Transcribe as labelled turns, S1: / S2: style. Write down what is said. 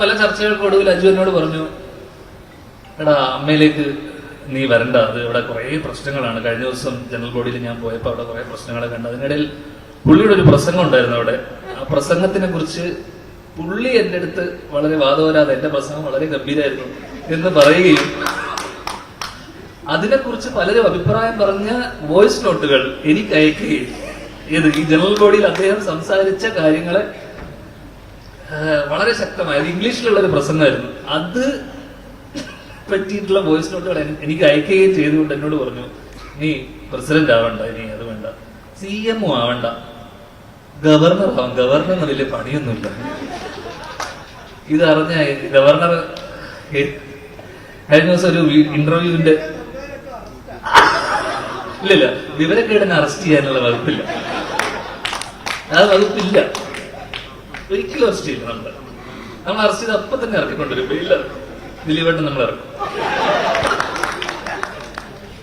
S1: പല ചർച്ചകൾക്കൊടുവിൽ അജു എന്നോട് പറഞ്ഞു, എടാ അമ്മയിലേക്ക് നീ വരണ്ട, അത് ഇവിടെ കുറെ പ്രശ്നങ്ങളാണ്. കഴിഞ്ഞ ദിവസം ജനറൽ ബോഡിയിൽ ഞാൻ പോയപ്പോൾ അവിടെ കുറെ പ്രശ്നങ്ങളെ കണ്ടു. അതിനിടയിൽ പുള്ളിയുടെ ഒരു പ്രസംഗം ഉണ്ടായിരുന്നു അവിടെ. ആ പ്രസംഗത്തിനെ കുറിച്ച് പുള്ളി എന്റെ അടുത്ത് വളരെ വാദവരാതെ എന്റെ പ്രസംഗം വളരെ ഗംഭീരമായിരുന്നു എന്ന് പറയുകയും അതിനെക്കുറിച്ച് പലരും അഭിപ്രായം പറഞ്ഞ വോയിസ് നോട്ടുകൾ എനിക്ക് അയക്കുകയും ഈ ജനറൽ ബോഡിയിൽ അദ്ദേഹം സംസാരിച്ച കാര്യങ്ങളെ വളരെ ശക്തമായത് ഇംഗ്ലീഷിലുള്ള ഒരു പ്രസംഗമായിരുന്നു. അത് പറ്റിയിട്ടുള്ള വോയിസ് നോട്ടുകൾ എനിക്ക് അയക്കുകയും ചെയ്തുകൊണ്ട് എന്നോട് പറഞ്ഞു, നീ പ്രസിഡന്റ് ആവണ്ട, ഇനി അത് വേണ്ട, CM ആവണ്ട, ഗവർണർ ആവാം. ഗവർണറിന് വലിയ പണിയൊന്നുമില്ല. ഇതറിഞ്ഞ ഗവർണർ കഴിഞ്ഞ ദിവസം ഒരു ഇന്റർവ്യൂവിന്റെ ഇല്ലില്ല, വിവരക്കേടിനെ അറസ്റ്റ് ചെയ്യാനുള്ള വകുപ്പില്ല. ആ വകുപ്പില്ല, ഒരിക്കലും അറസ്റ്റ് ചെയ്യില്ല. നമ്മൾ അറസ്റ്റ് ചെയ്ത് അപ്പൊ തന്നെ ഇറക്കിക്കൊണ്ടിരും. ദിലീപേട്ടൻ നമ്മൾ ഇറക്കും.